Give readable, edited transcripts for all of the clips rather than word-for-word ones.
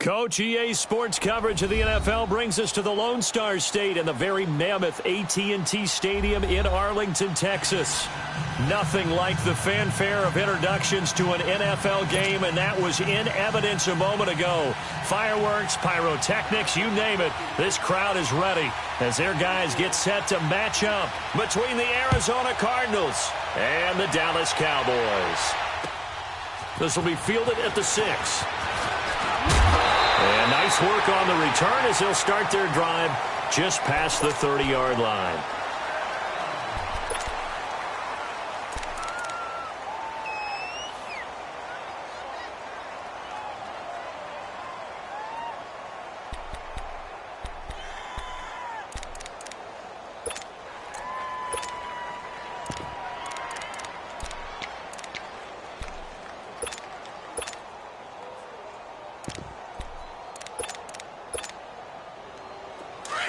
Coach, EA Sports coverage of the NFL brings us to the Lone Star State and the very mammoth AT&T Stadium in Arlington, Texas. Nothing like the fanfare of introductions to an NFL game, and that was in evidence a moment ago. Fireworks, pyrotechnics, you name it. This crowd is ready as their guys get set to match up between the Arizona Cardinals and the Dallas Cowboys. This will be fielded at the 6. And nice work on the return as they'll start their drive just past the 30-yard line.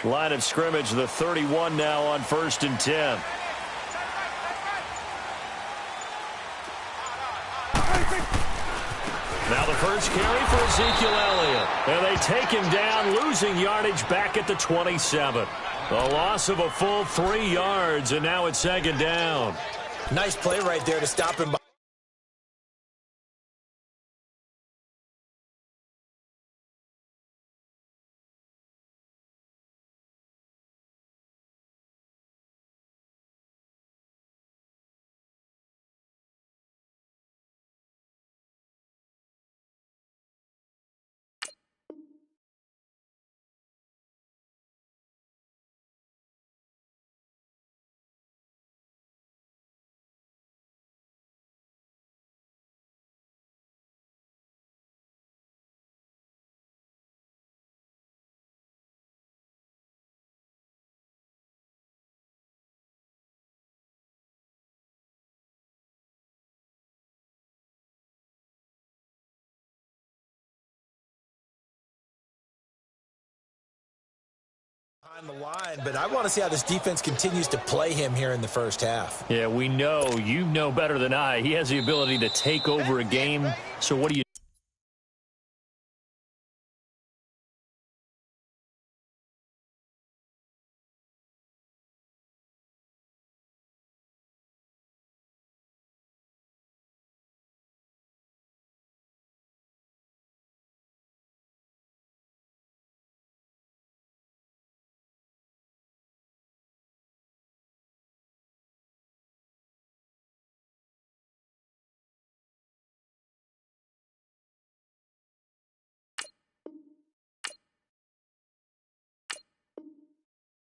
Line of scrimmage, the 31 now on 1st and 10. Now the first carry for Ezekiel Elliott. And they take him down, losing yardage back at the 27. A loss of a full 3 yards, and now it's 2nd down. Nice play right there to stop him. On the line, but I want to see how this defense continues to play him here in the first half. Yeah, we know. You know better than I. He has the ability to take over a game. So what do you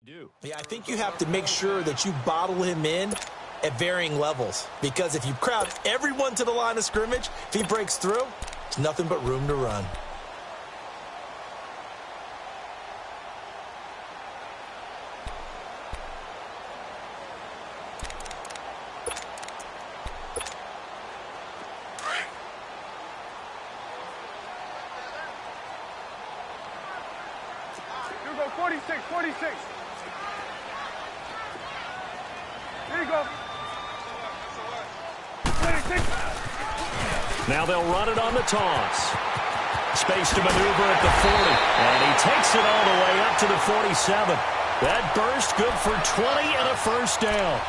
do? Yeah, I think you have to make sure that you bottle him in at varying levels, because if you crowd everyone to the line of scrimmage, if he breaks through, there's nothing but room to run. Here we go, 46, 46. Here you go. 26. Now they'll run it on the toss. Space to maneuver at the 40. And he takes it all the way up to the 47. That burst good for 20 and a first down.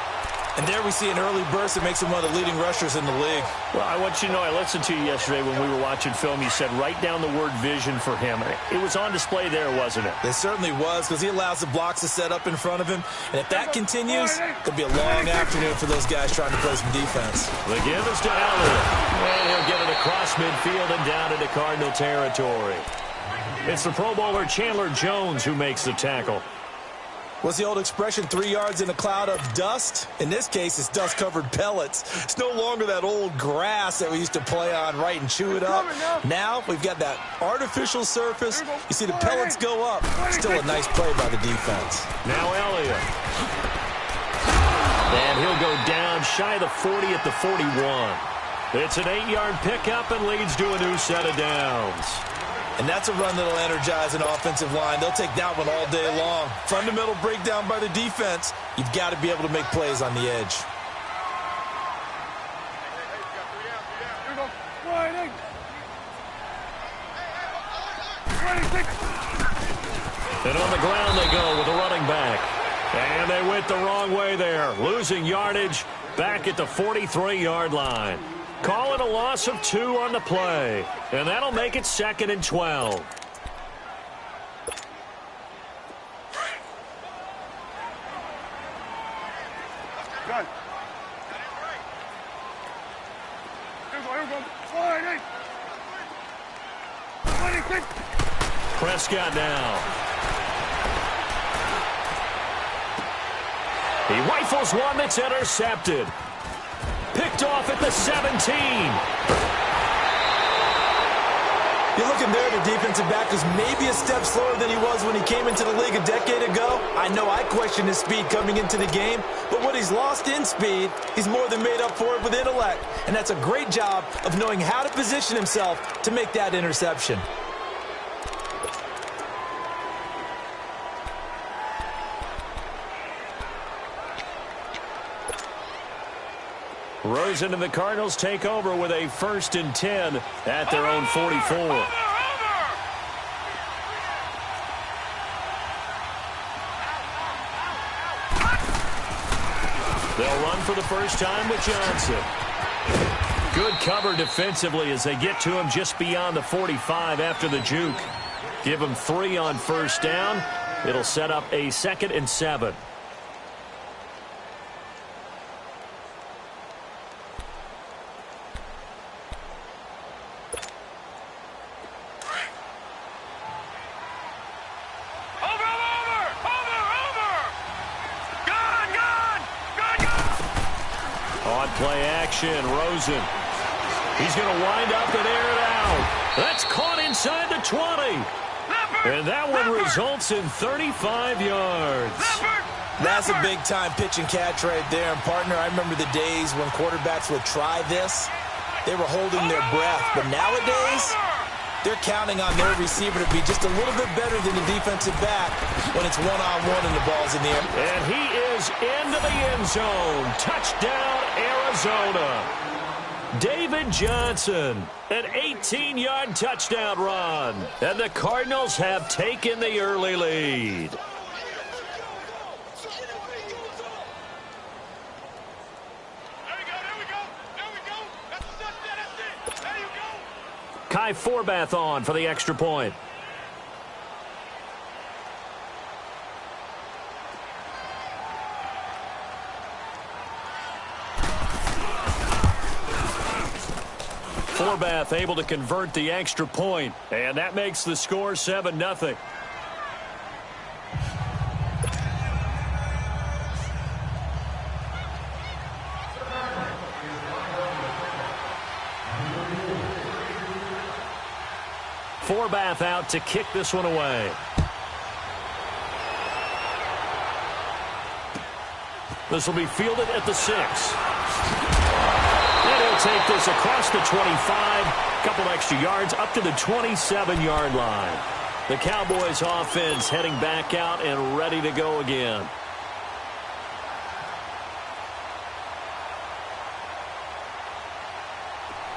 And there we see an early burst that makes him one of the leading rushers in the league. Well, I want you to know, I listened to you yesterday when we were watching film. You said write down the word vision for him. It was on display there, wasn't it? It certainly was, because he allows the blocks to set up in front of him. And if that continues, it'll be a long afternoon for those guys trying to play some defense. The give is to Elliott. And he'll get it across midfield and down into Cardinal territory. It's the Pro Bowler Chandler Jones who makes the tackle. What's the old expression, 3 yards in a cloud of dust? In this case, it's dust-covered pellets. It's no longer that old grass that we used to play on, right, and chew it up. Now we've got that artificial surface. You see the pellets go up. Still a nice play by the defense. Now Elliott. And he'll go down shy of the 40 at the 41. It's an 8-yard pickup and leads to a new set of downs. And that's a run that'll energize an offensive line. They'll take that one all day long. Fundamental breakdown by the defense. You've got to be able to make plays on the edge. And on the ground they go with a running back. And they went the wrong way there, losing yardage back at the 43-yard line. Call it a loss of 2 on the play. And that'll make it 2nd and 12. Good. Here we go. 26. Prescott now. He rifles one that's intercepted. Picked off at the 17. You're looking there, the defensive back was maybe a step slower than he was when he came into the league a decade ago. I know I questioned his speed coming into the game, but what he's lost in speed, he's more than made up for it with intellect. And that's a great job of knowing how to position himself to make that interception. Rosen and the Cardinals take over with a 1st and 10 at their own 44. They'll run for the first time with Johnson. Good cover defensively as they get to him just beyond the 45 after the juke. Give him 3 on 1st down. It'll set up a 2nd and 7. Play action, Rosen. He's going to wind up and air it out. That's caught inside the 20. And that one results in 35 yards. That's a big-time pitch and catch right there. And, partner, I remember the days when quarterbacks would try this. They were holding their breath. But nowadays, they're counting on their receiver to be just a little bit better than the defensive back when it's one-on-one and the ball's in the air. And he is into the end zone. Touchdown, Arizona. David Johnson, an 18-yard touchdown run. And the Cardinals have taken the early lead. Kai Forbath on for the extra point. Forbath able to convert the extra point, and that makes the score 7-0. Forbath out to kick this one away. This will be fielded at the 6. And he'll take this across the 25. Couple extra yards up to the 27-yard line. The Cowboys offense heading back out and ready to go again.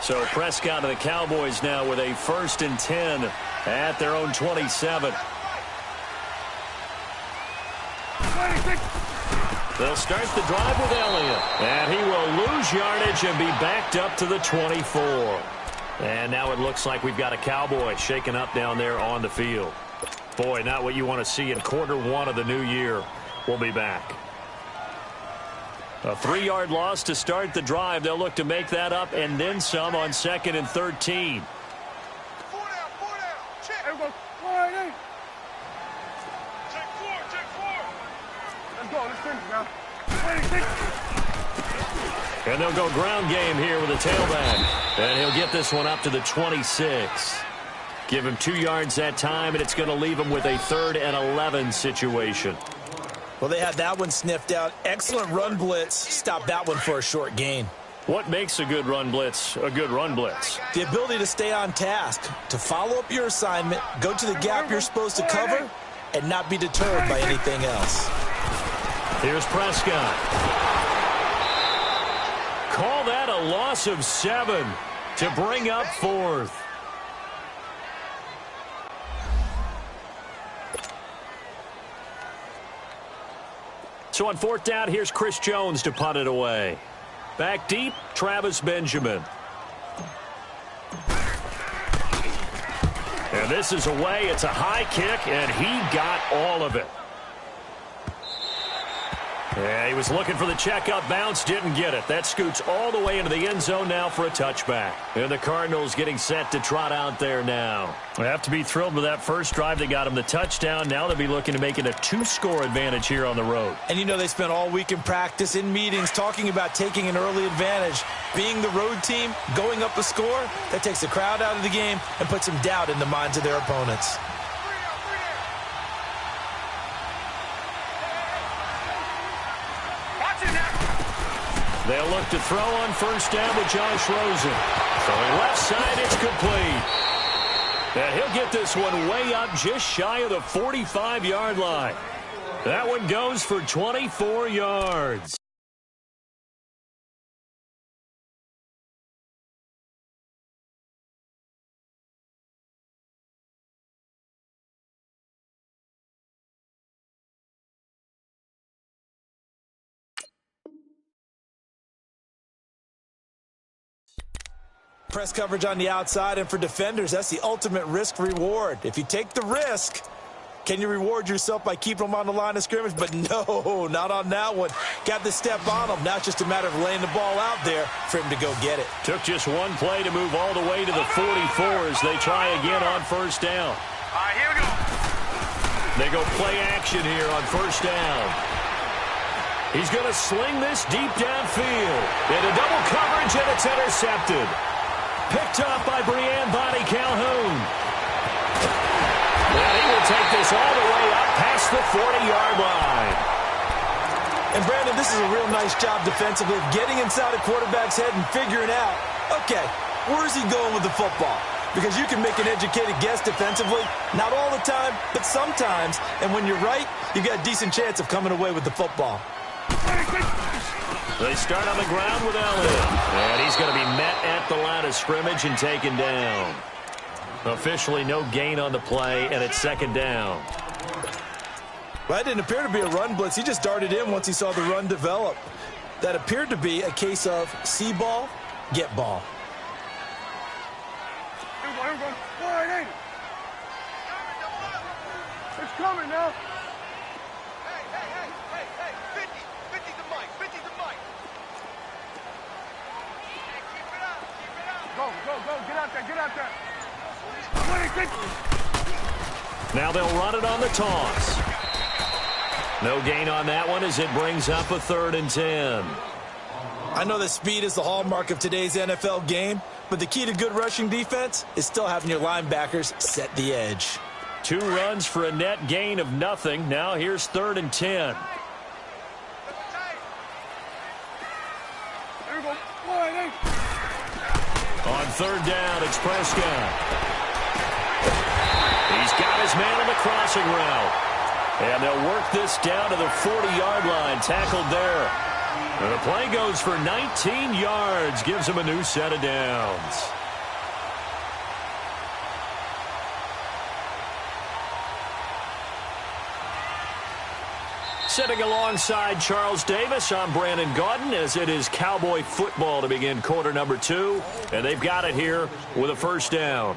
So Prescott and the Cowboys now with a 1st and 10 at their own 27. They'll start the drive with Elliott. And he will lose yardage and be backed up to the 24. And now it looks like we've got a Cowboy shaken up down there on the field. Boy, not what you want to see in quarter 1 of the new year. We'll be back. A 3-yard loss to start the drive. They'll look to make that up and then some on 2nd and 13. 4 down. Check. Check 4. Let's go. Let's finish now. 26. And they'll go ground game here with a tailback. And he'll get this one up to the 26. Give him 2 yards that time, and it's going to leave him with a 3rd and 11 situation. Well, they had that one sniffed out. Excellent run blitz. Stopped that one for a short gain. What makes a good run blitz a good run blitz? The ability to stay on task, to follow up your assignment, go to the gap you're supposed to cover, and not be deterred by anything else. Here's Prescott. Call that a loss of 7 to bring up 4th. So on fourth down, here's Chris Jones to punt it away. Back deep, Travis Benjamin. And this is away. It's a high kick, and he got all of it. Yeah, he was looking for the checkup bounce, didn't get it. That scoots all the way into the end zone now for a touchback. And the Cardinals getting set to trot out there now. They have to be thrilled with that first drive. They got him the touchdown. Now they'll be looking to make it a 2-score advantage here on the road. And you know they spent all week in practice, in meetings, talking about taking an early advantage. Being the road team, going up a score, that takes the crowd out of the game and puts some doubt in the minds of their opponents. They'll look to throw on first down with Josh Rosen. Throwing left side, it's complete. And he'll get this one way up just shy of the 45-yard line. That one goes for 24 yards. Press coverage on the outside, and for defenders, that's the ultimate risk-reward. If you take the risk, can you reward yourself by keeping them on the line of scrimmage? But no, not on that one. Got the step on him. Now it's just a matter of laying the ball out there for him to go get it. Took just one play to move all the way to the 44 as they try again on first down. All right, here we go. They go play action here on first down. He's going to sling this deep downfield. Into double coverage, and it's intercepted. Picked up by Brian Bonnie Calhoun. And he will take this all the way up past the 40-yard line. And, Brandon, this is a real nice job defensively of getting inside a quarterback's head and figuring out, okay, where is he going with the football? Because you can make an educated guess defensively. Not all the time, but sometimes. And when you're right, you've got a decent chance of coming away with the football. They start on the ground with Elliott. And he's going to be met at the line of scrimmage and taken down. Officially no gain on the play, and it's second down. Well, that didn't appear to be a run blitz. He just darted in once he saw the run develop. That appeared to be a case of see ball, get ball. Here we go, here we go. All right, hey. It's coming now. Go, get out there. Now they'll run it on the toss. No gain on that one as it brings up a 3rd and 10. I know that speed is the hallmark of today's NFL game, but the key to good rushing defense is still having your linebackers set the edge. 2 runs for a net gain of nothing. Now here's 3rd and 10. Here we go. All right, hey. On 3rd down, it's Prescott. He's got his man on the crossing route. And they'll work this down to the 40-yard line, tackled there. And the play goes for 19 yards, gives him a new set of downs. Sitting alongside Charles Davis, I'm Brandon Gaudin, as it is Cowboy football to begin quarter number 2. And they've got it here with a first down.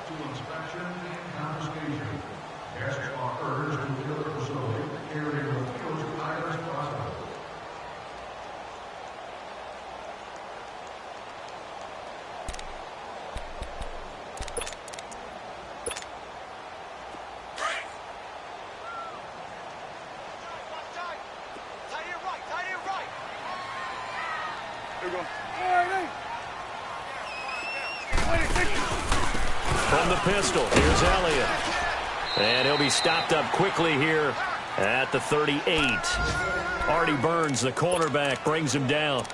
From the pistol, here's Elliott. And he'll be stopped up quickly here at the 38. Artie Burns, the cornerback, brings him down.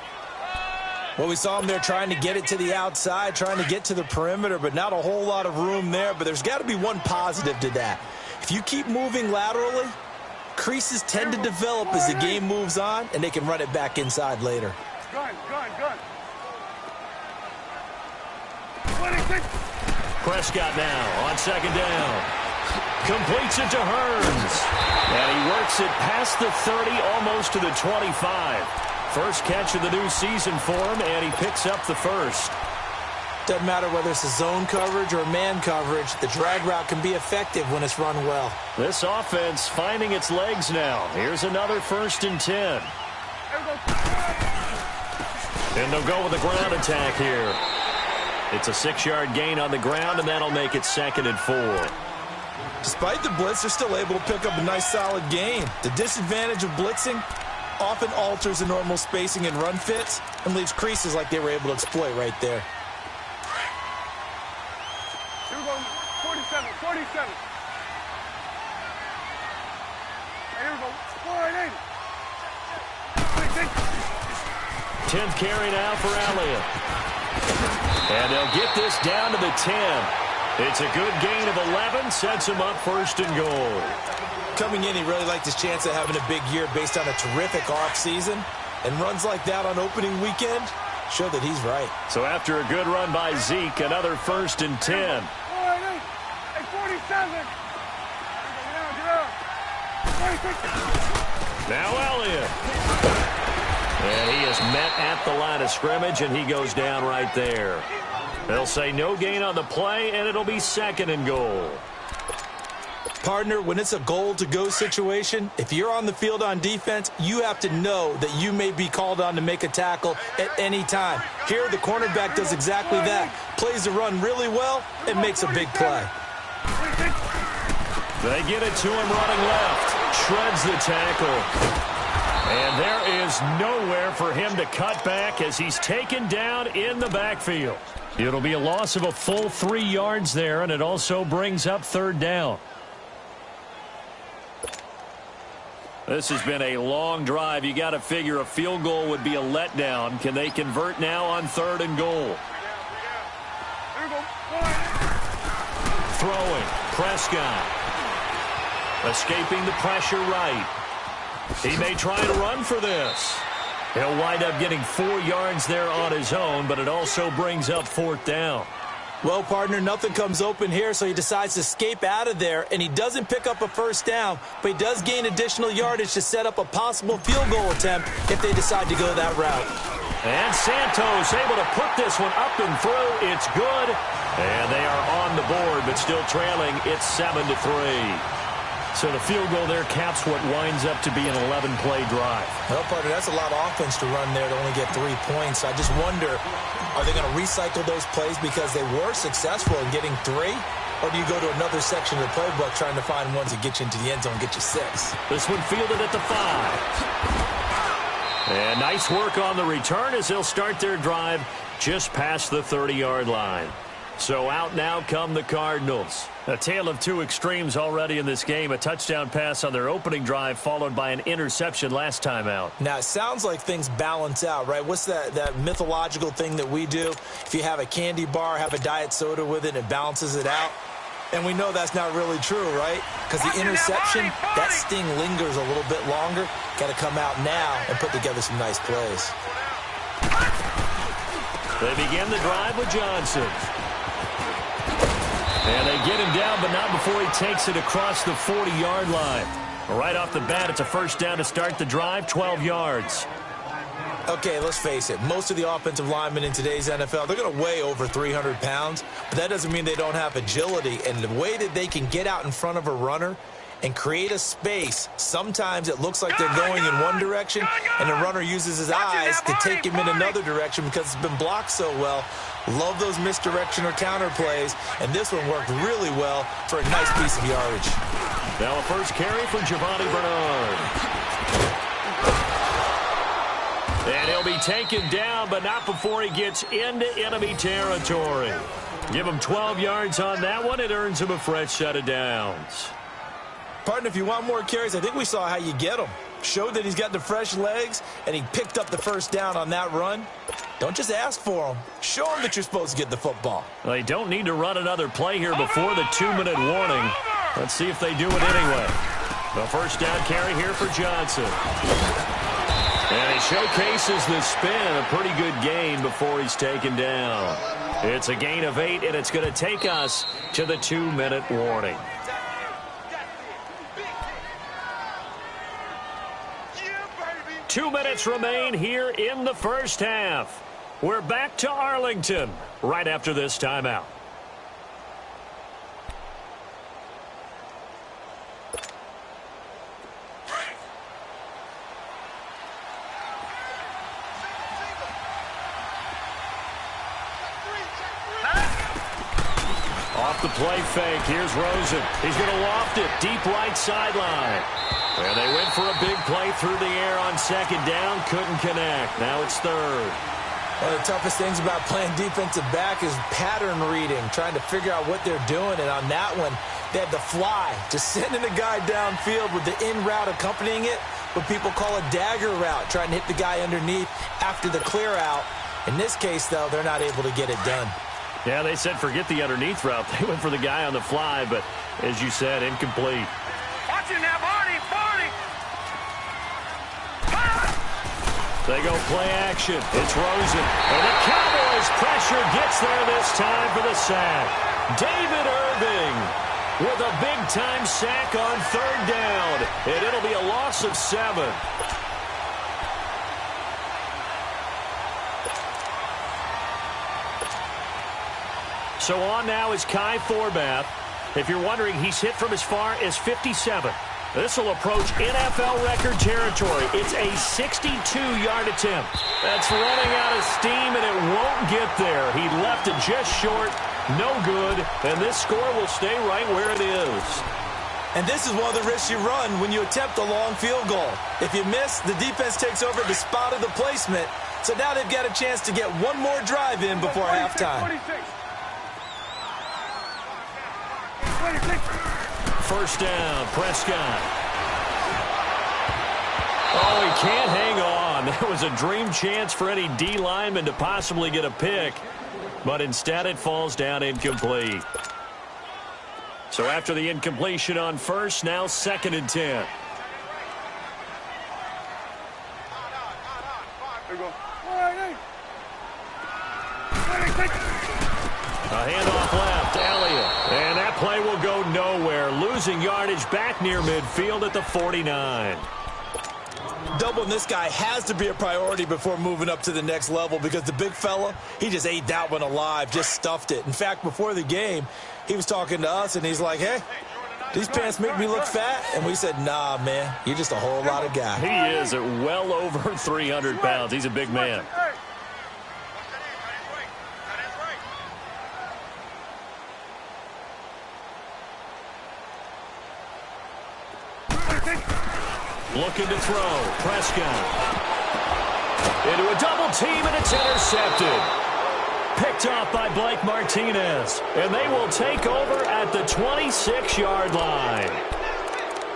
Well, we saw him there trying to get it to the outside, trying to get to the perimeter, but not a whole lot of room there. But there's got to be one positive to that. If you keep moving laterally, creases tend to develop as the game moves on, and they can run it back inside later. Gun. Prescott now on second down. Completes it to Hearns. And he works it past the 30, almost to the 25. First catch of the new season for him, and he picks up the first. Doesn't matter whether it's a zone coverage or man coverage, the drag route can be effective when it's run well. This offense finding its legs now. Here's another 1st and 10. And they'll go with a ground attack here. It's a 6-yard gain on the ground, and that'll make it 2nd and 4. Despite the blitz, they're still able to pick up a nice solid gain. The disadvantage of blitzing often alters the normal spacing and run fits and leaves creases like they were able to exploit right there. Here we go. 47, 47. Here we go. 480. 10th carry now for Elliott. And they'll get this down to the 10. It's a good gain of 11, sets him up 1st and goal. Coming in, he really liked his chance of having a big year based on a terrific offseason. And runs like that on opening weekend show that he's right. So after a good run by Zeke, another 1st and 10. 47. Now Elliott. And he is met at the line of scrimmage, and he goes down right there. They'll say no gain on the play, and it'll be 2nd and goal. Partner, when it's a goal-to-go situation, if you're on the field on defense, you have to know that you may be called on to make a tackle at any time. Here, the cornerback does exactly that. Plays the run really well and makes a big play. They get it to him running left. Shreds the tackle. And there is nowhere for him to cut back as he's taken down in the backfield. It'll be a loss of a full 3 yards there, and it also brings up 3rd down. This has been a long drive. You got to figure a field goal would be a letdown. Can they convert now on 3rd and goal? Throwing. Prescott. Escaping the pressure right. He may try to run for this. He'll wind up getting 4 yards there on his own, but it also brings up 4th down. Well, partner, nothing comes open here, so he decides to escape out of there, and he doesn't pick up a 1st down, but he does gain additional yardage to set up a possible field goal attempt if they decide to go that route. And Santos able to put this one up and through. It's good, and they are on the board, but still trailing. It's 7-3. So the field goal there caps what winds up to be an 11-play drive. Well, partner, that's a lot of offense to run there to only get 3 points. I just wonder, are they going to recycle those plays because they were successful in getting 3? Or do you go to another section of the playbook trying to find ones that get you into the end zone and get you 6? This one fielded at the 5. And nice work on the return as they'll start their drive just past the 30-yard line. So out now come the Cardinals. A tale of 2 extremes already in this game. A touchdown pass on their opening drive followed by an interception last time out. Now, it sounds like things balance out, right? What's that mythological thing that we do? If you have a candy bar, have a diet soda with it, it balances it out. And we know that's not really true, right? Because the interception, that sting lingers a little bit longer. Got to come out now and put together some nice plays. They begin the drive with Johnson. And they get him down, but not before he takes it across the 40-yard line. Right off the bat, it's a 1st down to start the drive, 12 yards. Okay, let's face it. Most of the offensive linemen in today's NFL, they're going to weigh over 300 pounds, but that doesn't mean they don't have agility. And the way that they can get out in front of a runner and create a space, sometimes it looks like they're going in one direction, and the runner uses his eyes to take him in another direction because it's been blocked so well. Love those misdirection or counter plays, and this one worked really well for a nice piece of yardage. Now a first carry for Giovanni Bernard. And he'll be taken down, but not before he gets into enemy territory. Give him 12 yards on that one. It earns him a fresh set of downs. Partner, if you want more carries, I think we saw how you get them. Showed that he's got the fresh legs, and he picked up the 1st down on that run. Don't just ask for them. Show them that you're supposed to get the football. They don't need to run another play here before the 2-minute warning. Let's see if they do it anyway. The 1st down carry here for Johnson. And he showcases the spin. A pretty good gain before he's taken down. It's a gain of 8, and it's going to take us to the 2-minute warning. 2 minutes remain here in the first half. We're back to Arlington right after this timeout. Off the play fake, here's Rosen. He's going to loft it deep right sideline. And they went for a big play through the air on second down. Couldn't connect. Now it's third. One of the toughest things about playing defensive back is pattern reading, trying to figure out what they're doing. And on that one, they had the fly, just sending the guy downfield with the in route accompanying it, what people call a dagger route, trying to hit the guy underneath after the clear out. In this case, though, they're not able to get it done. Yeah, they said forget the underneath route. They went for the guy on the fly, but as you said, incomplete. Watch it now, Barney! Barney! They go play action. It's Rosen. And the Cowboys pressure gets there this time for the sack. David Irving with a big-time sack on third down. And it'll be a loss of 7. So on now is Kai Forbath. If you're wondering, he's hit from as far as 57. This will approach NFL record territory. It's a 62-yard attempt. That's running out of steam, and it won't get there. He left it just short. No good. And this score will stay right where it is. And this is one of the risks you run when you attempt a long field goal. If you miss, the defense takes over the spot of the placement. So now they've got a chance to get one more drive in before halftime. 46. First down, Prescott. Oh, he can't hang on. That was a dream chance for any D lineman to possibly get a pick, but instead it falls down incomplete. So after the incompletion on first, now 2nd and 10. There we go. A handoff left, Elliott. And that play will go nowhere. Losing yardage back near midfield at the 49. Doubling this guy has to be a priority before moving up to the next level because the big fella, he just ate that one alive, just stuffed it. In fact, before the game, he was talking to us, and he's like, hey, these pants make me look fat? And we said, nah, man, you're just a whole lot of guy. He is at well over 300 pounds. He's a big man. Looking to throw. Prescott. Into a double team, and it's intercepted. Picked off by Blake Martinez. And they will take over at the 26-yard line.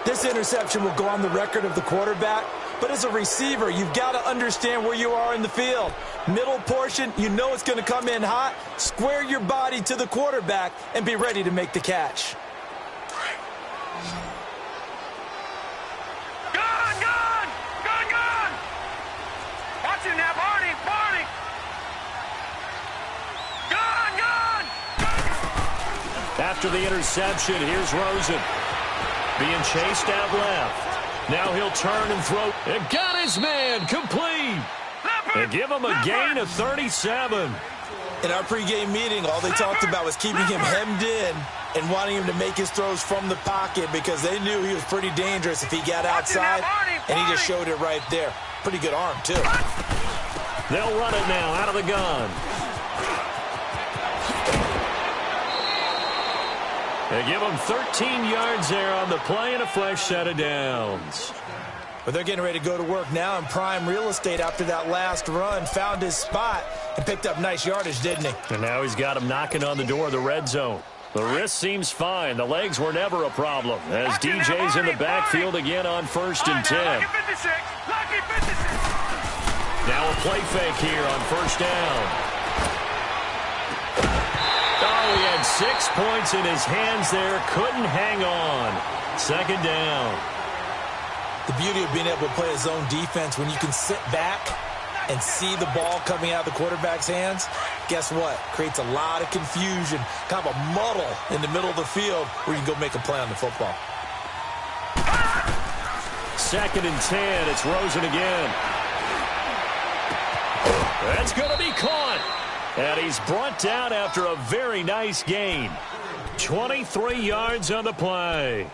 This interception will go on the record of the quarterback, but as a receiver, you've got to understand where you are in the field. Middle portion, you know it's going to come in hot. Square your body to the quarterback and be ready to make the catch. After the interception, here's Rosen. Being chased out left. Now he'll turn and throw. And got his man complete. And give him a gain of 37. In our pregame meeting, all they talked about was keeping him hemmed in and wanting him to make his throws from the pocket because they knew he was pretty dangerous if he got outside, and he just showed it right there. Pretty good arm, too. They'll run it now out of the gun. They give him 13 yards there on the play and a fresh set of downs. But they're getting ready to go to work now in prime real estate after that last run. Found his spot and picked up nice yardage, didn't he? And now he's got him knocking on the door of the red zone. The wrist seems fine. The legs were never a problem. As DJ's in the backfield again on 1st and 10. Now a play fake here on 1st down. Oh, he had 6 points in his hands there. Couldn't hang on. 2nd down. The beauty of being able to play a zone defense when you can sit back and see the ball coming out of the quarterback's hands, guess what? Creates a lot of confusion, kind of a muddle in the middle of the field where you can go make a play on the football. 2nd and 10. It's Rosen again. That's going to be caught. And he's brought down after a very nice gain. 23 yards on the play.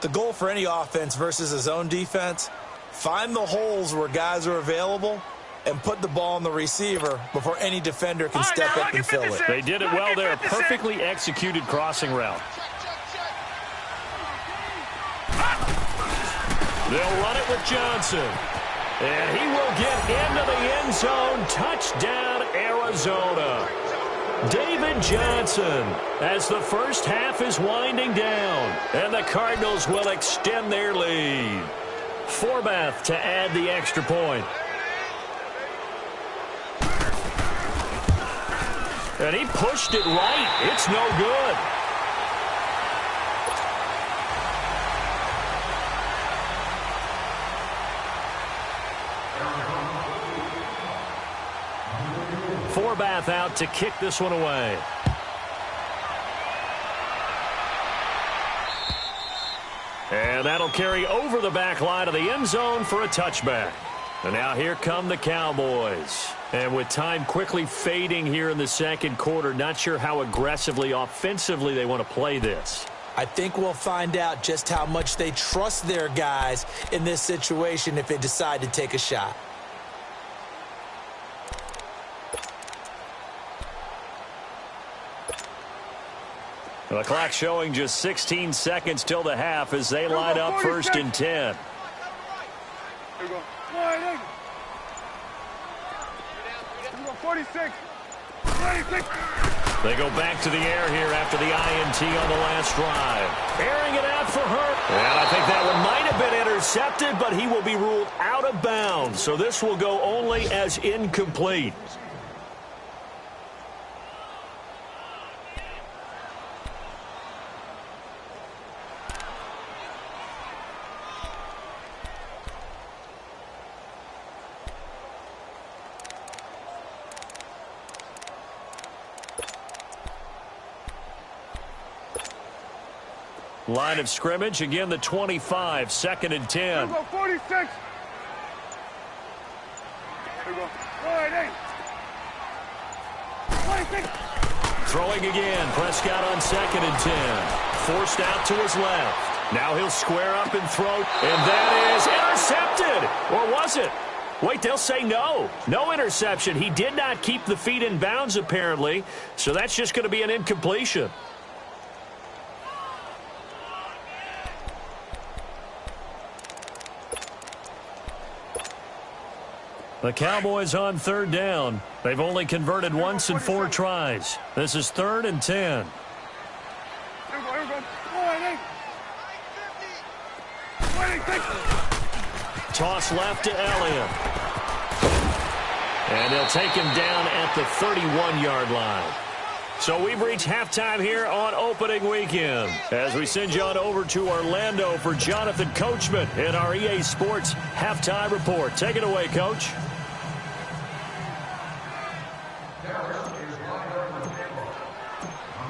The goal for any offense versus a zone defense, find the holes where guys are available and put the ball on the receiver before any defender can step up and fill it. They did it well there. Perfectly executed crossing route. They'll run it with Johnson. And he will get into the end zone. Touchdown, Arizona. David Johnson, as the first half is winding down. And the Cardinals will extend their lead. Forbath to add the extra point. And he pushed it right. It's no good. Forbath out to kick this one away. And that'll carry over the back line of the end zone for a touchback. And now here come the Cowboys. And with time quickly fading here in the second quarter, not sure how aggressively, offensively they want to play this. I think we'll find out just how much they trust their guys in this situation if they decide to take a shot. The clock showing just 16 seconds till the half as they line up 1st and 10. Here we go. 46. 46. They go back to the air here after the INT on the last drive. Airing it out for her. And I think that one might have been intercepted, but he will be ruled out of bounds. So this will go only as incomplete. Line of scrimmage, again the 25, 2nd and 10. Here we go, 46. Here we go. 26. Throwing again, Prescott on 2nd and 10. Forced out to his left. Now he'll square up and throw, and that is intercepted. Or was it? Wait, they'll say no. No interception. He did not keep the feet in bounds, apparently, so that's just going to be an incompletion. The Cowboys on 3rd down. They've only converted once in 4 tries. This is 3rd and 10. Here we go, here we go. 26. Toss left to Elliott. And they'll take him down at the 31-yard line. So we've reached halftime here on opening weekend. As we send you on over to Orlando for Jonathan Coachman in our EA Sports halftime report. Take it away, Coach.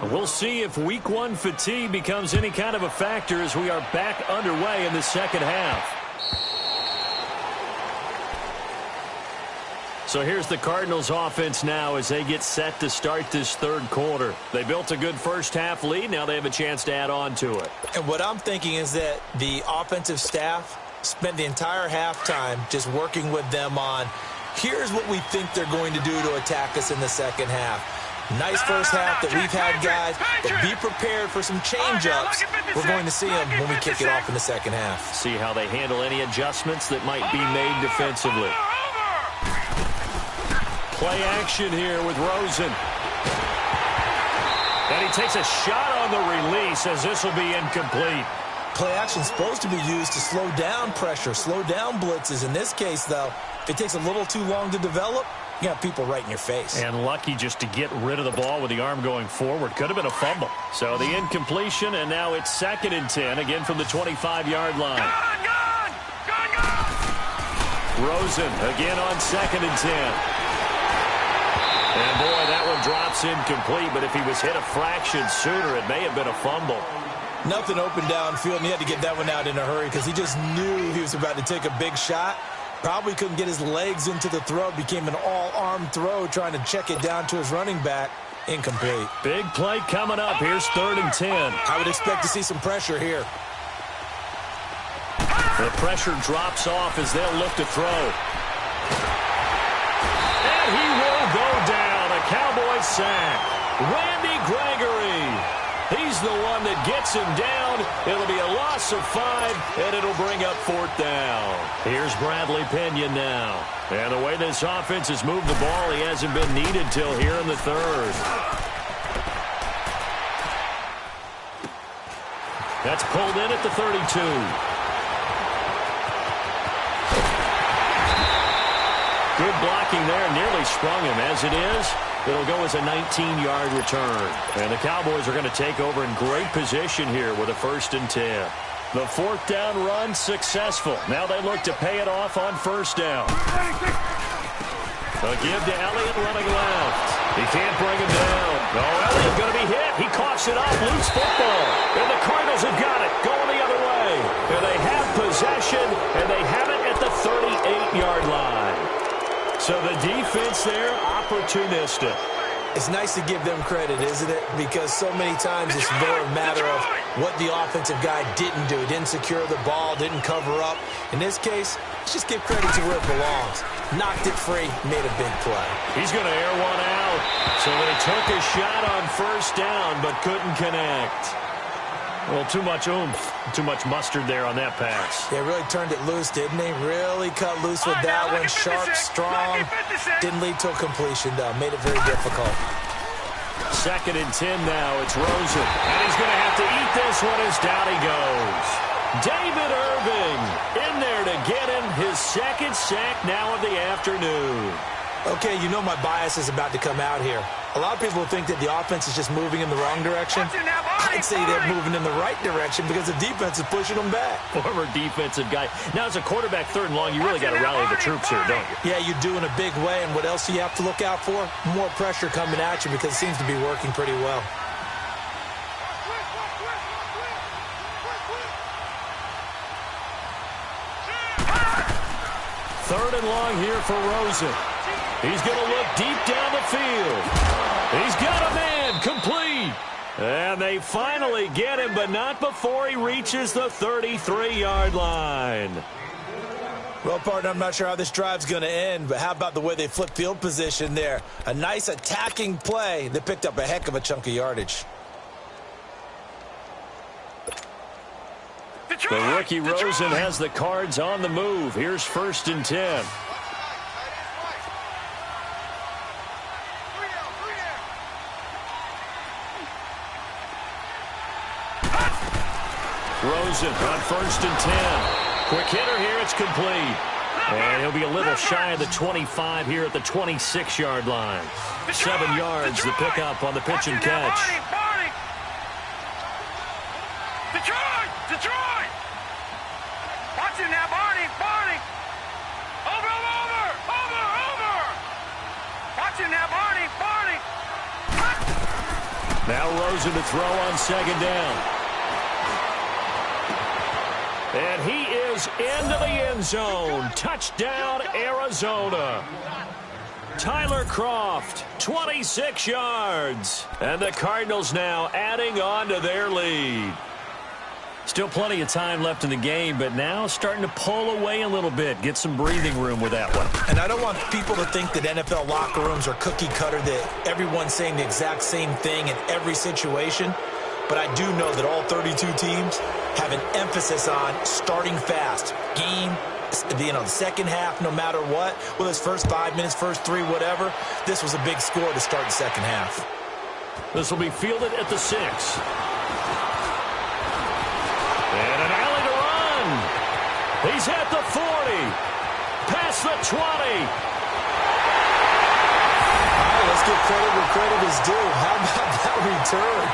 We'll see if week 1 fatigue becomes any kind of a factor as we are back underway in the second half. So here's the Cardinals offense now as they get set to start this 3rd quarter. They built a good first half lead. Now they have a chance to add on to it. And what I'm thinking is that the offensive staff spent the entire halftime just working with them on, here's what we think they're going to do to attack us in the second half. Nice first half that we've had, guys, but be prepared for some change-ups. We're going to see them when we kick it off in the second half. See how they handle any adjustments that might be made defensively. Play action here with Rosen. And he takes a shot on the release as this will be incomplete. Play action is supposed to be used to slow down pressure, slow down blitzes. In this case, though, if it takes a little too long to develop, you got people right in your face. And lucky just to get rid of the ball with the arm going forward. Could have been a fumble. So the incompletion, and now it's 2nd and 10, again from the 25-yard line. Rosen again on 2nd and 10. And boy, that one drops incomplete, but if he was hit a fraction sooner, it may have been a fumble. Nothing open downfield, and he had to get that one out in a hurry because he just knew he was about to take a big shot. Probably couldn't get his legs into the throw. Became an all-arm throw trying to check it down to his running back. Incomplete. Big play coming up. Here's 3rd and 10. I would expect to see some pressure here. The pressure drops off as they'll look to throw. And he will go down. A Cowboys sack. Randy Gregory. He's the one that gets him down. It'll be a loss of 5, and it'll bring up 4th down. Here's Bradley Pinion now. And the way this offense has moved the ball, he hasn't been needed till here in the 3rd. That's pulled in at the 32. Good blocking there. Nearly sprung him. As it is, it'll go as a 19-yard return. And the Cowboys are going to take over in great position here with a 1st and 10. The 4th down run successful. Now they look to pay it off on 1st down. A give to Elliott running left. He can't bring him down. No, Elliott going to be hit. He coughs it off. Loose football. And the Cardinals have got it. Going the other way. And they have possession, and they have it at the 38-yard line. So the defense there, opportunistic. It's nice to give them credit, isn't it? Because so many times it's more a matter of what the offensive guy didn't do. Didn't secure the ball, didn't cover up. In this case, let's just give credit to where it belongs. Knocked it free, made a big play. He's going to air one out. So they took a shot on 1st down, but couldn't connect. Well, too much oomph, too much mustard there on that pass. They really turned it loose, didn't they? Really cut loose with that one. Sharp, strong. Didn't lead to a completion, though. Made it very difficult. 2nd and 10 now. It's Rosen. And he's going to have to eat this one as down he goes. David Irving in there to get him his 2nd sack now of the afternoon. Okay, you know my bias is about to come out here. A lot of people think that the offense is just moving in the wrong direction. I'd say they're moving in the right direction because the defense is pushing them back. Former defensive guy. Now, as a quarterback 3rd and long, you really got to rally the troops here, don't you? Yeah, you do in a big way. And what else do you have to look out for? More pressure coming at you because it seems to be working pretty well. Third and long here for Rosen. He's going to look deep down the field. He's got a man complete. And they finally get him, but not before he reaches the 33-yard line. Well, partner, I'm not sure how this drive's going to end, but how about the way they flip field position there? A nice attacking play that picked up a heck of a chunk of yardage. The rookie Rosen has the Cards on the move. Here's 1st and 10. Rosen on 1st and 10. Quick hitter here. It's complete. And he'll be a little shy of the 25 here at the 26-yard line. 7 yards, the pickup on the pitch and catch. Detroit! Watch it now, Barney! Over! Watch it now, Barney! Now Rosen to throw on 2nd down. And he is into the end zone. Touchdown, Arizona. Tyler Kroft, 26 yards. And the Cardinals now adding on to their lead. Still plenty of time left in the game, but now starting to pull away a little bit. Get some breathing room with that one. And I don't want people to think that NFL locker rooms are cookie cutter, that everyone's saying the exact same thing in every situation. But I do know that all 32 teams have an emphasis on starting fast. Game, the second half, no matter what. Whether it's first 5 minutes, first 3, whatever. This was a big score to start the second half. This will be fielded at the 6. And an alley to run. He's at the 40. Past the 20. All right, let's give credit where credit is due. How about that return?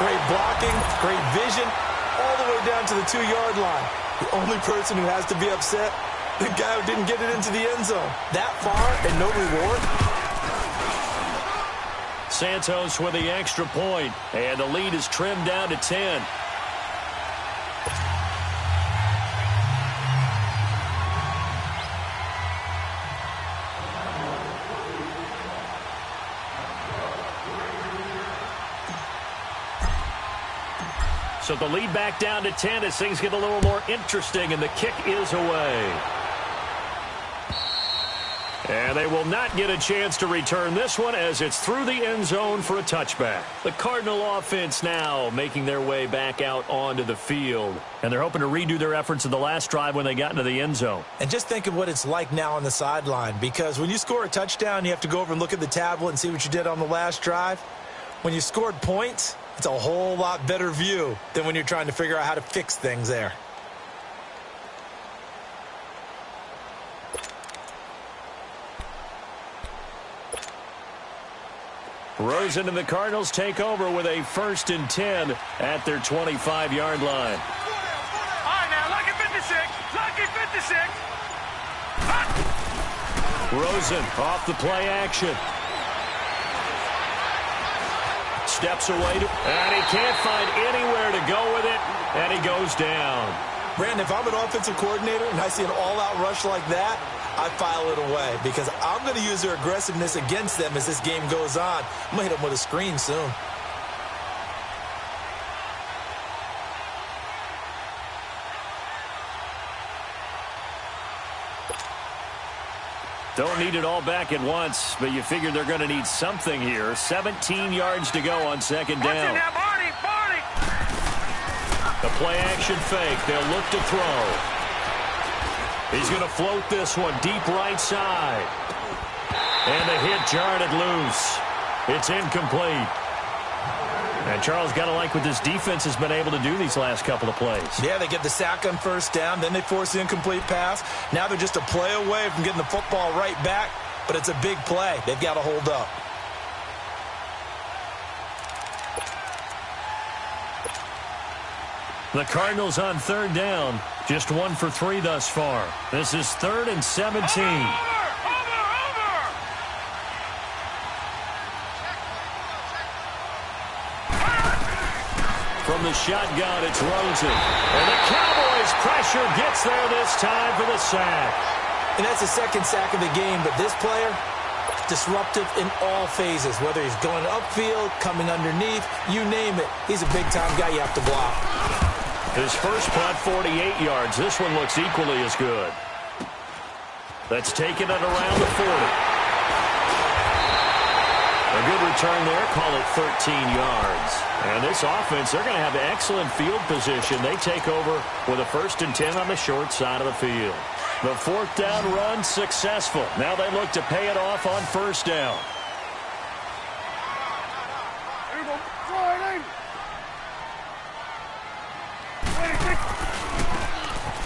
Great blocking, great vision, all the way down to the 2-yard line. The only person who has to be upset, the guy who didn't get it into the end zone. That far and no reward. Santos with the extra point, and the lead is trimmed down to 10. So the lead back down to 10 as things get a little more interesting, and the kick is away. And they will not get a chance to return this one as it's through the end zone for a touchback. The Cardinal offense now making their way back out onto the field. And they're hoping to redo their efforts in the last drive when they got into the end zone. And just think of what it's like now on the sideline, because when you score a touchdown, you have to go over and look at the tablet and see what you did on the last drive. When you scored points, it's a whole lot better view than when you're trying to figure out how to fix things there. Rosen and the Cardinals take over with a 1st and 10 at their 25-yard line. All right, now, lucky 56. Lucky 56. Rosen off the play action. Steps away, and he can't find anywhere to go with it, and he goes down. Brandon, if I'm an offensive coordinator and I see an all-out rush like that, I file it away because I'm going to use their aggressiveness against them as this game goes on. I'm going to hit them with a screen soon. Don't need it all back at once, but you figure they're going to need something here. 17 yards to go on 2nd down. Now, Barney, Barney. The play action fake. They'll look to throw. He's going to float this one deep right side. And the hit jarred it loose. It's incomplete. And Charles, got to like what this defense has been able to do these last couple of plays. Yeah, they get the sack on 1st down, then they force the incomplete pass. Now they're just a play away from getting the football right back, but it's a big play. They've got to hold up. The Cardinals on 3rd down, just 1 for 3 thus far. This is 3rd and 17. Over. From the shotgun, it's Rosen. And the Cowboys pressure gets there this time for the sack. And that's the 2nd sack of the game, but this player, disruptive in all phases, whether he's going upfield, coming underneath, you name it. He's a big-time guy you have to block. His first punt, 48 yards. This one looks equally as good. That's taken it around the 40. A good return there, call it 13 yards. And this offense, they're going to have excellent field position. They take over with a 1st and 10 on the short side of the field. The 4th down run successful. Now they look to pay it off on 1st down.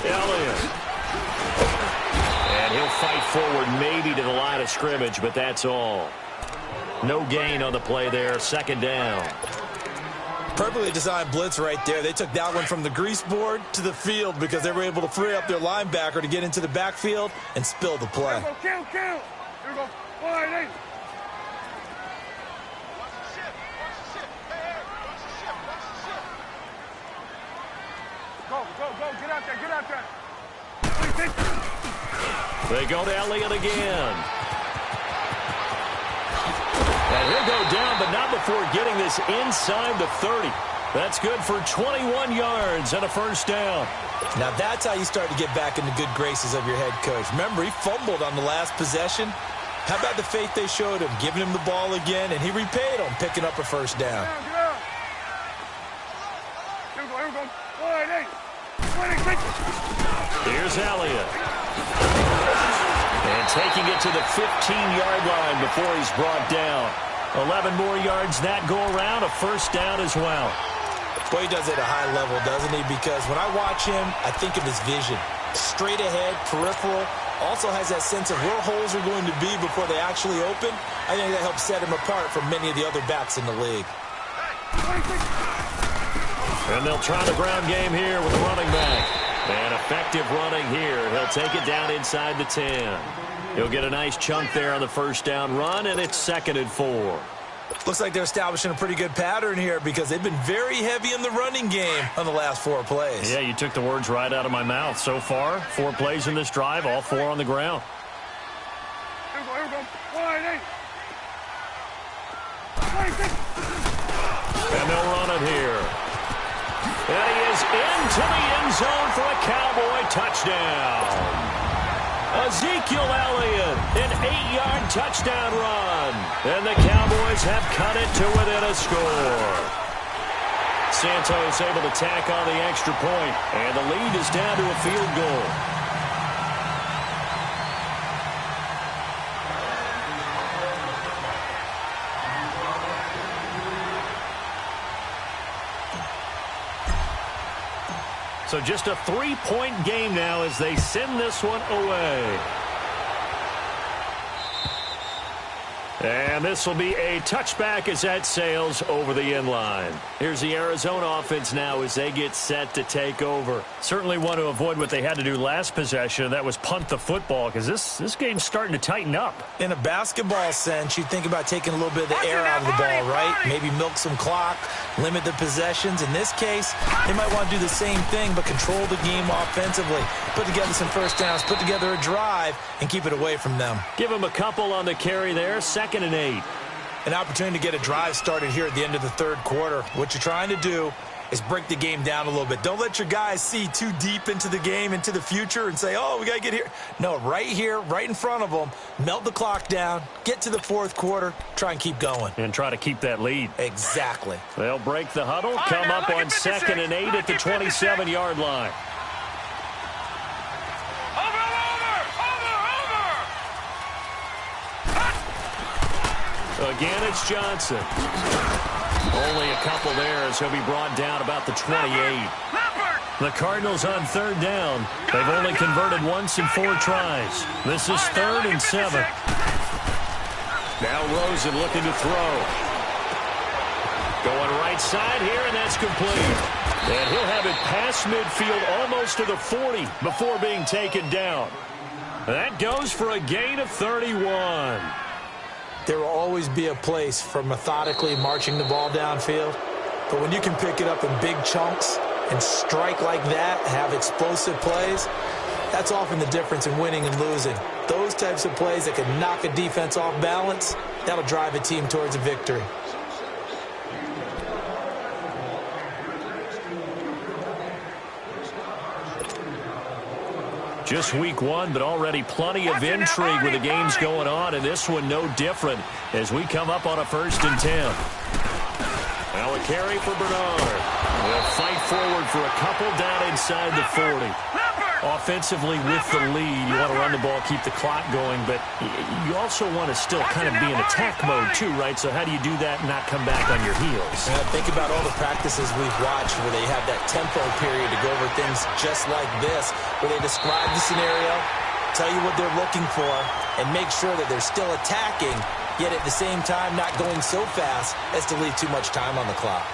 Elliott. And he'll fight forward maybe to the line of scrimmage, but that's all. No gain on the play there. 2nd down. Perfectly designed blitz right there. They took that one from the grease board to the field because they were able to free up their linebacker to get into the backfield and spill the play. Here we go, Here we go. 48. Go. Get out there. They go to Elliott again. And he'll go down, but not before getting this inside the 30. That's good for 21 yards and a 1st down. Now that's how you start to get back in the good graces of your head coach. Remember, he fumbled on the last possession. How about the faith they showed him, giving him the ball again, and he repaid them, picking up a 1st down. Here we go. 48. Here's Elliott. And taking it to the 15-yard line before he's brought down. 11 more yards that go around, a 1st down as well. Boy, he does it at a high level, doesn't he? Because when I watch him, I think of his vision. Straight ahead, peripheral. Also has that sense of where holes are going to be before they actually open. I think that helps set him apart from many of the other backs in the league. And they'll try the ground game here with the running back. And effective running here. He'll take it down inside the 10. He'll get a nice chunk there on the 1st down run, and it's 2nd and 4. Looks like they're establishing a pretty good pattern here because they've been very heavy in the running game on the last 4 plays. Yeah, you took the words right out of my mouth. So far, 4 plays in this drive, all 4 on the ground. Here we go. 48. And they'll run it here. And is into the end zone for a Cowboy touchdown. Ezekiel Elliott, an 8-yard touchdown run. And the Cowboys have cut it to within a score. Santos able to tack on the extra point, and the lead is down to a field goal. So just a 3-point game now as they send this one away. And this will be a touchback as that sails over the end line. Here's the Arizona offense now as they get set to take over. Certainly want to avoid what they had to do last possession, and that was punt the football, because this game's starting to tighten up. In a basketball sense, you think about taking a little bit of the air out of the ball, right? Maybe milk some clock, limit the possessions. In this case, they might want to do the same thing, but control the game offensively. Put together some first downs, put together a drive, and keep it away from them. Give them a couple on the carry there. 2nd and 8. An opportunity to get a drive started here at the end of the third quarter. What you're trying to do is break the game down a little bit. Don't let your guys see too deep into the game, into the future, and say, oh, we got to get here. No, right here, right in front of them, melt the clock down, get to the fourth quarter, try and keep going. And try to keep that lead. Exactly. They'll break the huddle, come up on 2nd and 8 at the 27-yard line. Again, it's Johnson. Only a couple there as he'll be brought down about the 28. The Cardinals on 3rd down. They've only converted once in 4 tries. This is 3rd and 7. Now Rosen looking to throw. Going right side here, and that's complete. And he'll have it past midfield almost to the 40 before being taken down. That goes for a gain of 31. There will always be a place for methodically marching the ball downfield. But when you can pick it up in big chunks and strike like that, have explosive plays, that's often the difference in winning and losing. Those types of plays that can knock a defense off balance, that'll drive a team towards a victory. Just week 1, but already plenty of intrigue with the games going on, and this one no different as we come up on a 1st and 10. Now a carry for Bernard. They'll fight forward for a couple down inside the 40. Offensively with the lead, you want to run the ball, keep the clock going, but you also want to still kind of be in attack mode too, right? So how do you do that and not come back on your heels? Think about all the practices we've watched where they have that tempo period to go over things just like this, where they describe the scenario, tell you what they're looking for, and make sure that they're still attacking, yet at the same time not going so fast as to leave too much time on the clock.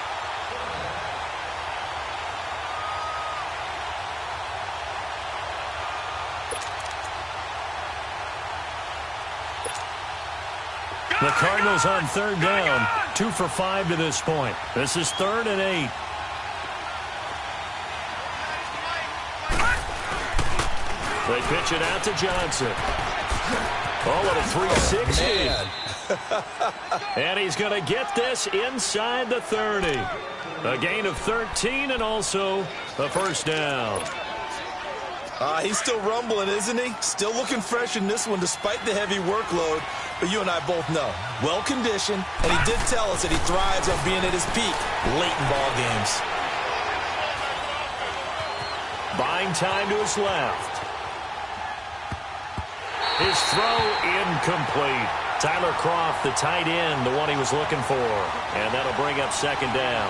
The Cardinals on 3rd down, 2 for 5 to this point. This is 3rd and 8. They pitch it out to Johnson. Oh, at a 360. And he's going to get this inside the 30. A gain of 13 and also a 1st down. He's still rumbling, isn't he? Still looking fresh in this one despite the heavy workload. But you and I both know, well-conditioned, and he did tell us that he thrives on being at his peak late in ball games. Buying time to his left. His throw incomplete. Tyler Kroft, the tight end, the one he was looking for. And that'll bring up 2nd down.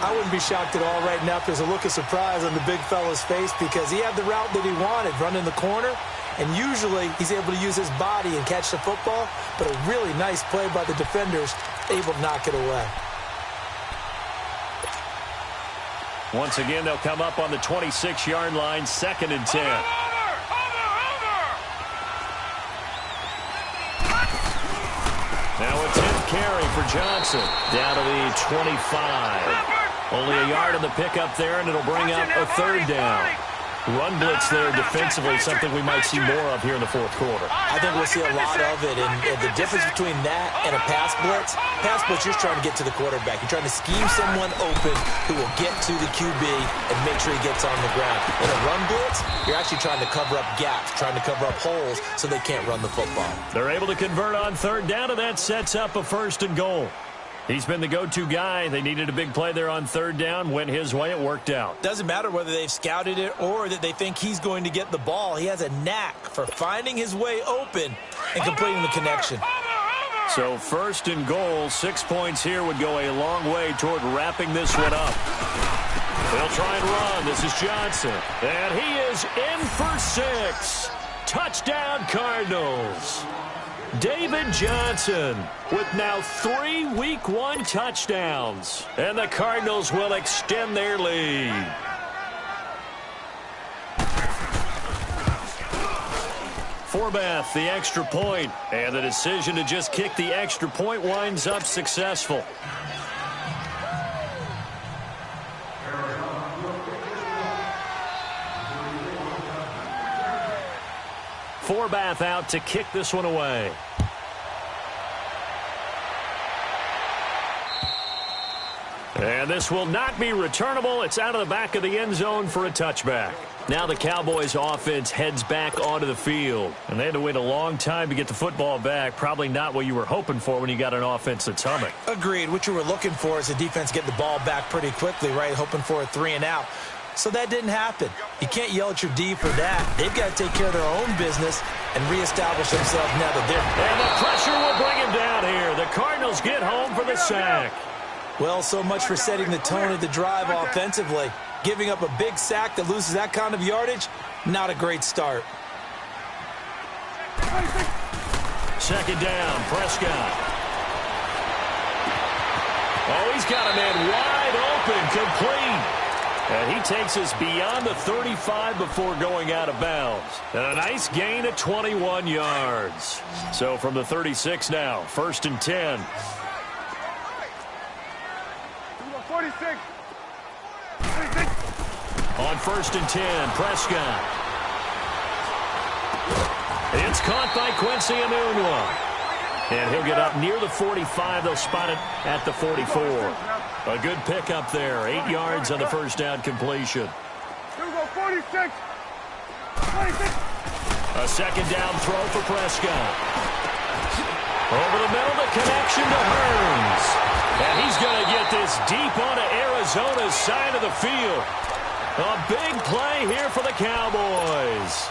I wouldn't be shocked at all right now if there's a look of surprise on the big fella's face because he had the route that he wanted, running the corner. And usually he's able to use his body and catch the football, but a really nice play by the defenders, able to knock it away. Once again, they'll come up on the 26-yard line, 2nd and 10. Now a 10th carry for Johnson, down to the 25. Only a yard on the pickup there, and it'll bring up a 3rd down. Run blitz there defensively, something we might see more of here in the fourth quarter. I think we'll see a lot of it, and the difference between that and a pass blitz, you're trying to get to the quarterback. You're trying to scheme someone open who will get to the QB and make sure he gets on the ground. In a run blitz, you're actually trying to cover up gaps, trying to cover up holes so they can't run the football. They're able to convert on third down, and that sets up a 1st and goal. He's been the go-to guy. They needed a big play there on third down. Went his way. It worked out. Doesn't matter whether they've scouted it or that they think he's going to get the ball. He has a knack for finding his way open and completing the connection. So 1st and goal, 6 points here would go a long way toward wrapping this one up. They'll try and run. This is Johnson. And he is in for 6. Touchdown, Cardinals. David Johnson with now 3 Week 1 touchdowns. And the Cardinals will extend their lead. Forbath, the extra point. And the decision to just kick the extra point winds up successful. Forbath out to kick this one away. And this will not be returnable. It's out of the back of the end zone for a touchback. Now the Cowboys offense heads back onto the field. And they had to wait a long time to get the football back. Probably not what you were hoping for when you got an offense that's humming. Agreed. What you were looking for is the defense get the ball back pretty quickly, right? Hoping for a 3 and out. So that didn't happen. You can't yell at your D for that. They've got to take care of their own business and reestablish themselves now that they're... And the pressure will bring him down here. The Cardinals get home for the sack. Well, so much for setting the tone of the drive offensively. Giving up a big sack that loses that kind of yardage, not a great start. 2nd down, Prescott. Oh, he's got a man wide open, complete. And he takes us beyond the 35 before going out of bounds. And a nice gain of 21 yards. So from the 36 now, 1st and 10. 46. On 1st and 10, Prescott. It's caught by Quincy Enunwa. And he'll get up near the 45. They'll spot it at the 44. A good pickup there. 8 yards on the 1st down completion. 46. 26. A 2nd down throw for Prescott. Over the middle, the connection to Hearns. And he's going to get this deep onto Arizona's side of the field. A big play here for the Cowboys.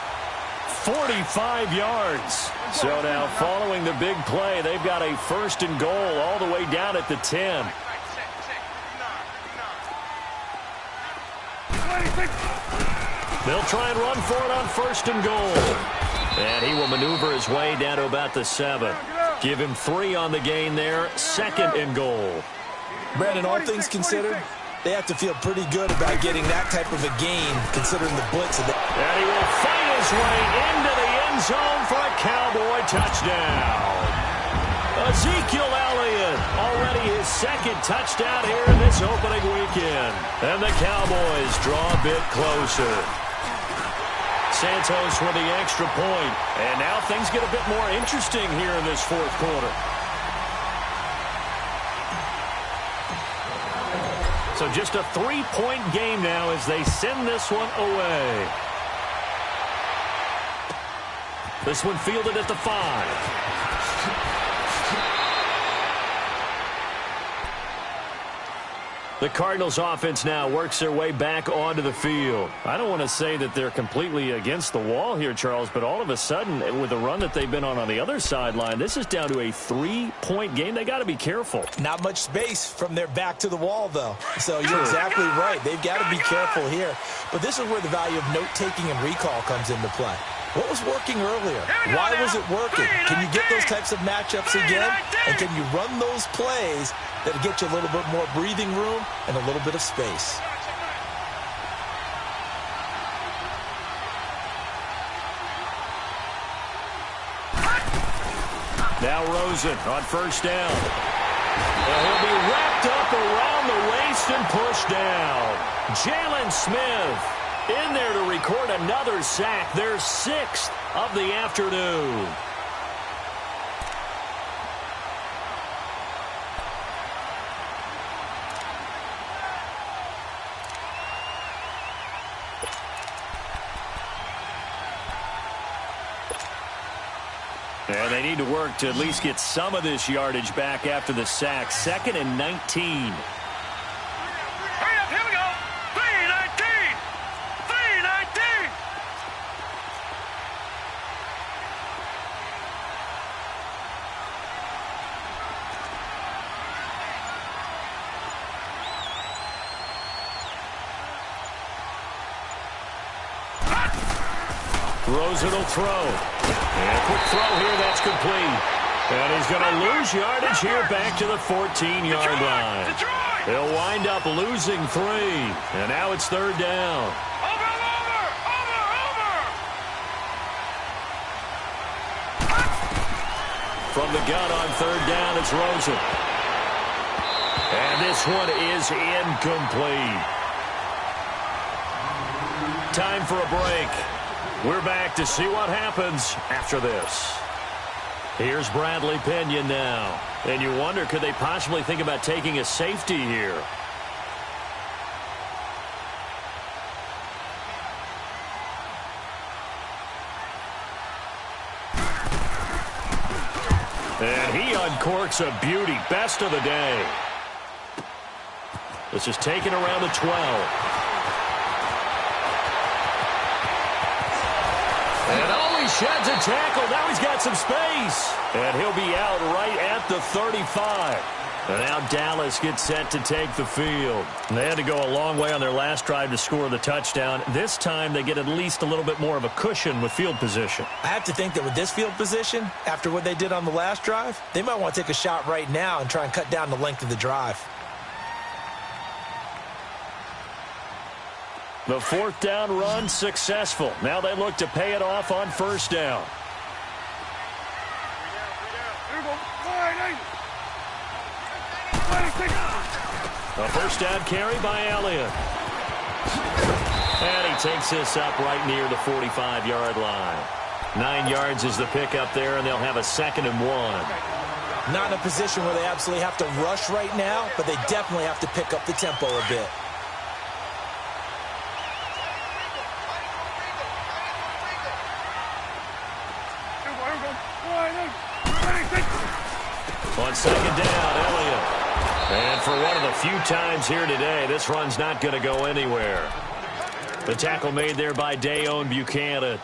45 yards. So now following the big play, they've got a 1st and goal all the way down at the 10. They'll try and run for it on 1st and goal. And he will maneuver his way down to about the 7. Give him 3 on the gain there. 2nd and goal. Brandon, all things considered, they have to feel pretty good about getting that type of a gain, considering the blitz. And he will fight his way into the end zone for a Cowboy touchdown. Ezekiel Elliott, already his 2nd touchdown here in this opening weekend. And the Cowboys draw a bit closer. Santos with the extra point. And now things get a bit more interesting here in this 4th quarter. So just a 3-point game now as they send this one away. This one fielded at the 5. The Cardinals offense now works their way back onto the field. I don't want to say that they're completely against the wall here, Charles, but all of a sudden, with the run that they've been on the other sideline, this is down to a 3-point game. They got to be careful. Not much space from their back to the wall, though. So you're exactly right. They've got to be careful here. But this is where the value of note-taking and recall comes into play. What was working earlier? Why was it working? Can you get those types of matchups again? And can you run those plays that'll get you a little bit more breathing room and a little bit of space? Now Rosen on 1st down. And he'll be wrapped up around the waist and pushed down. Jalen Smith in there to record And another sack, their 6th of the afternoon. And they need to work to at least get some of this yardage back after the sack. 2nd and 19. Hurry up, here we go. 3-19. 3-19. Rosen will throw. And a quick throw here, that's complete. And he's going to lose yardage here back to the 14-yard line. They'll wind up losing 3. And now it's 3rd down. Over. From the gun on 3rd down, it's Rosen. And this one is incomplete. Time for a break. We're back to see what happens after this. Here's Bradley Pinion now. And you wonder, could they possibly think about taking a safety here? And he uncorks a beauty. Best of the day. This is taken around the 12. And he sheds a tackle. Now he's got some space. And he'll be out right at the 35. And now Dallas gets set to take the field. And they had to go a long way on their last drive to score the touchdown. This time they get at least a little bit more of a cushion with field position. I have to think that with this field position, after what they did on the last drive, they might want to take a shot right now and try and cut down the length of the drive. The 4th down run successful. Now they look to pay it off on 1st down. A 1st down carry by Elliott. And he takes this up right near the 45-yard line. 9 yards is the pickup there, and they'll have a 2nd and 1. Not in a position where they absolutely have to rush right now, but they definitely have to pick up the tempo a bit. On 2nd down, Elliott. And for one of the few times here today, this run's not going to go anywhere. The tackle made there by Dayon Buchanan.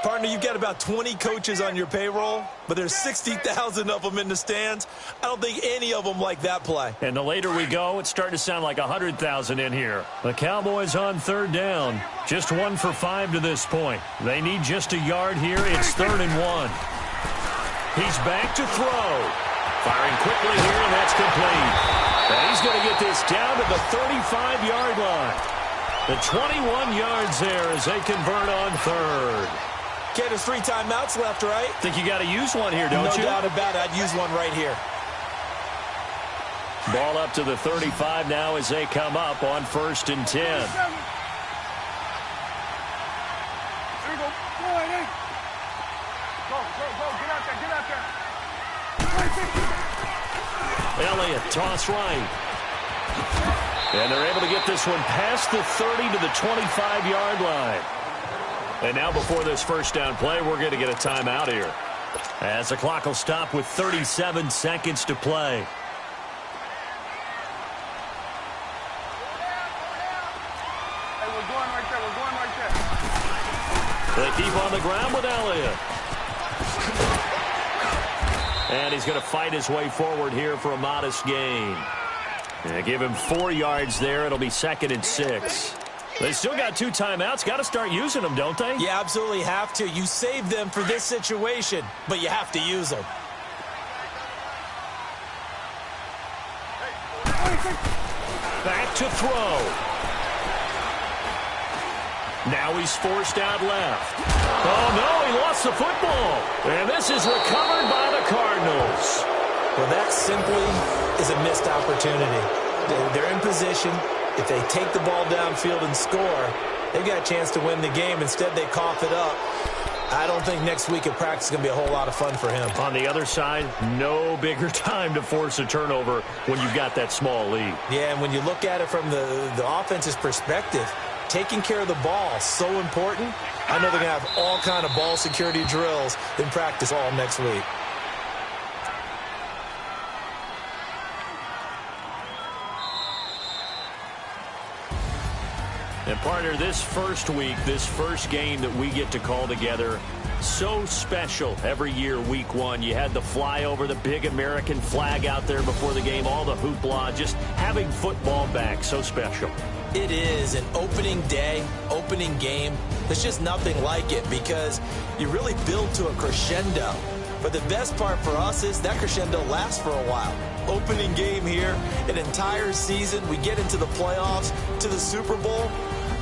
Partner, you've got about 20 coaches on your payroll, but there's 60,000 of them in the stands. I don't think any of them like that play. And the later we go, it's starting to sound like 100,000 in here. The Cowboys on 3rd down. Just 1 for 5 to this point. They need just a yard here. It's 3rd and 1. He's back to throw. Firing quickly here, and that's complete. And he's going to get this down to the 35-yard line. The 21 yards there as they convert on 3rd. Okay, there's 3 timeouts left, right? Think you got to use one here, don't you? No doubt about it. I'd use one right here. Ball up to the 35 now as they come up on 1st and 10. There you go. Go, get out there. Elliott, toss right. And they're able to get this one past the 30 to the 25-yard line. And now before this 1st down play, we're going to get a timeout here. As the clock will stop with 37 seconds to play. Hey, we're going right there. They keep on the ground with Elliott. And he's going to fight his way forward here for a modest gain. And give him 4 yards there. It'll be 2nd and 6. They still got 2 timeouts. Got to start using them, don't they? You absolutely have to. You save them for this situation, but you have to use them. Back to throw. Now he's forced out left. Oh, no, he lost the football. And this is recovered by the Cardinals. Well, that simply is a missed opportunity. They're in position. If they take the ball downfield and score, They've got a chance to win the game. Instead, they cough it up. I don't think next week at practice is going to be a whole lot of fun for him. On the other side, no bigger time to force a turnover when you've got that small lead. Yeah, and when you look at it from the offense's perspective, taking care of the ball is so important. I know they're going to have all kind of ball security drills in practice all next week. And partner, this first week, this first game that we get to call together, so special every year, week one. You had the flyover, the big American flag out there before the game, all the hoopla, just having football back, so special. It is an opening day, opening game. There's just nothing like it because you really build to a crescendo. But the best part for us is that crescendo lasts for a while. Opening game here, an entire season. We get into the playoffs, to the Super Bowl.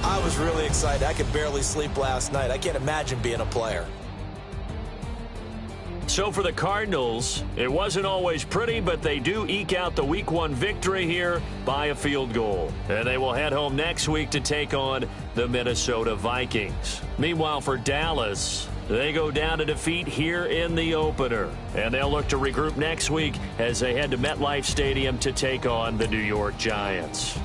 I was really excited. I could barely sleep last night. I can't imagine being a player. So for the Cardinals, it wasn't always pretty, but they do eke out the Week 1 victory here by a field goal. And they will head home next week to take on the Minnesota Vikings. Meanwhile, for Dallas, they go down to defeat here in the opener. And they'll look to regroup next week as they head to MetLife Stadium to take on the New York Giants.